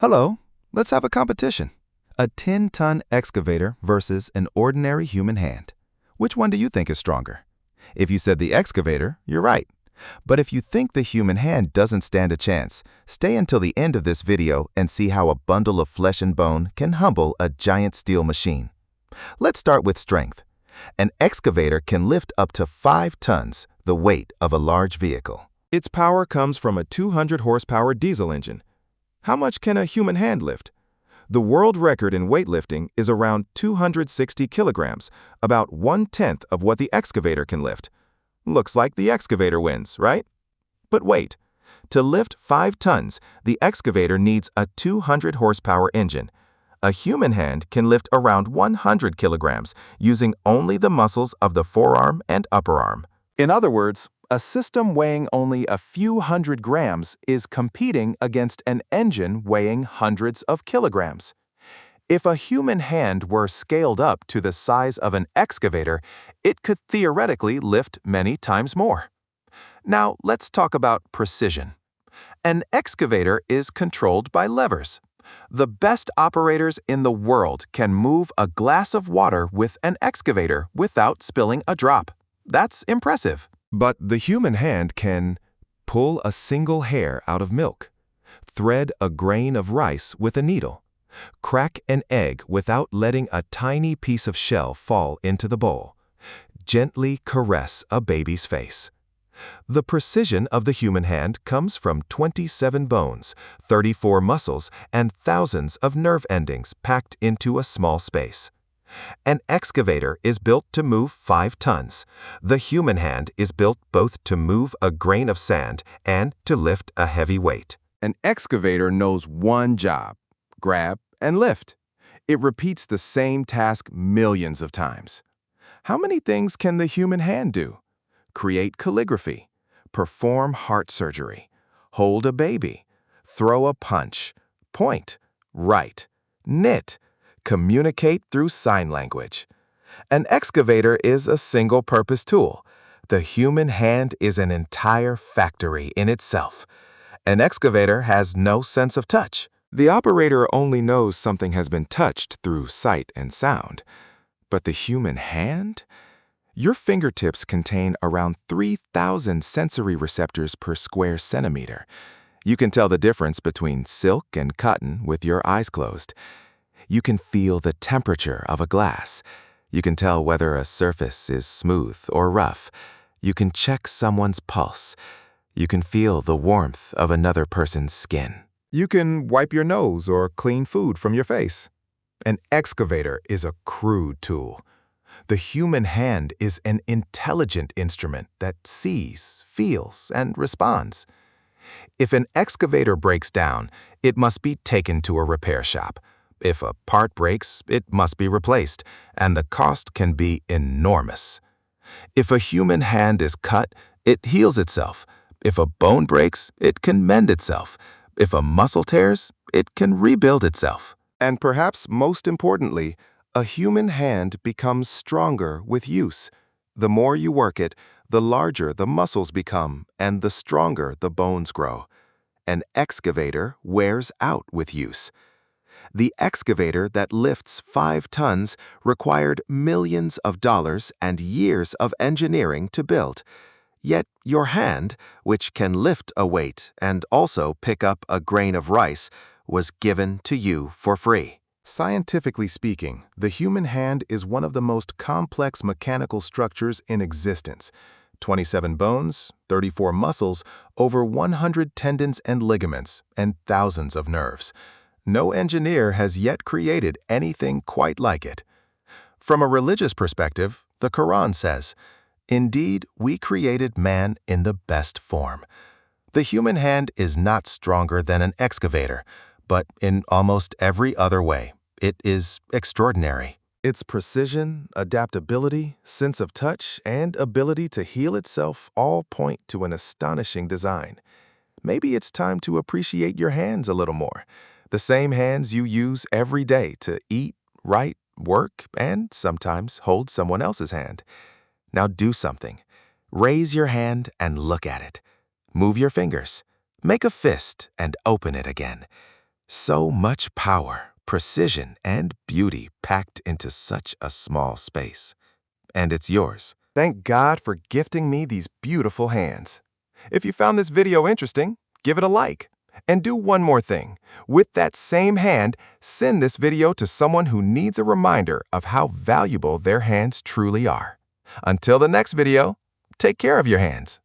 Hello, let's have a competition. A 10-ton excavator versus an ordinary human hand. Which one do you think is stronger? If you said the excavator, you're right. But if you think the human hand doesn't stand a chance, stay until the end of this video and see how a bundle of flesh and bone can humble a giant steel machine. Let's start with strength. An excavator can lift up to 5 tons, the weight of a large vehicle. Its power comes from a 200 horsepower diesel engine. How much can a human hand lift? The world record in weightlifting is around 260 kilograms, about 1/10 of what the excavator can lift. Looks like the excavator wins, right? But wait, to lift 5 tons, the excavator needs a 200 horsepower engine. A human hand can lift around 100 kilograms using only the muscles of the forearm and upper arm. In other words, a system weighing only a few hundred grams is competing against an engine weighing hundreds of kilograms. If a human hand were scaled up to the size of an excavator, it could theoretically lift many times more. Now, let's talk about precision. An excavator is controlled by levers. The best operators in the world can move a glass of water with an excavator without spilling a drop. That's impressive. But the human hand can pull a single hair out of milk, thread a grain of rice with a needle, crack an egg without letting a tiny piece of shell fall into the bowl, gently caress a baby's face. The precision of the human hand comes from 27 bones, 34 muscles, and thousands of nerve endings packed into a small space. An excavator is built to move 5 tons. The human hand is built both to move a grain of sand and to lift a heavy weight. An excavator knows one job: grab and lift. It repeats the same task millions of times. How many things can the human hand do? Create calligraphy, perform heart surgery, hold a baby, throw a punch, point, write, knit, communicate through sign language. An excavator is a single-purpose tool. The human hand is an entire factory in itself. An excavator has no sense of touch. The operator only knows something has been touched through sight and sound. But the human hand? Your fingertips contain around 3,000 sensory receptors per square centimeter. You can tell the difference between silk and cotton with your eyes closed. You can feel the temperature of a glass. You can tell whether a surface is smooth or rough. You can check someone's pulse. You can feel the warmth of another person's skin. You can wipe your nose or clean food from your face. An excavator is a crude tool. The human hand is an intelligent instrument that sees, feels, and responds. If an excavator breaks down, it must be taken to a repair shop. If a part breaks, it must be replaced, and the cost can be enormous. If a human hand is cut, it heals itself. If a bone breaks, it can mend itself. If a muscle tears, it can rebuild itself. And perhaps most importantly, a human hand becomes stronger with use. The more you work it, the larger the muscles become, and the stronger the bones grow. An excavator wears out with use. The excavator that lifts 5 tons required millions of dollars and years of engineering to build. Yet your hand, which can lift a weight and also pick up a grain of rice, was given to you for free. Scientifically speaking, the human hand is one of the most complex mechanical structures in existence. 27 bones, 34 muscles, over 100 tendons and ligaments, and thousands of nerves. No engineer has yet created anything quite like it. From a religious perspective, the Qur'an says, "Indeed, we created man in the best form." The human hand is not stronger than an excavator, but in almost every other way, it is extraordinary. Its precision, adaptability, sense of touch, and ability to heal itself all point to an astonishing design. Maybe it's time to appreciate your hands a little more. The same hands you use every day to eat, write, work, and sometimes hold someone else's hand. Now do something. Raise your hand and look at it. Move your fingers. Make a fist and open it again. So much power, precision, and beauty packed into such a small space. And it's yours. Thank God for gifting me these beautiful hands. If you found this video interesting, give it a like. And do one more thing. With that same hand, send this video to someone who needs a reminder of how valuable their hands truly are. Until the next video, take care of your hands.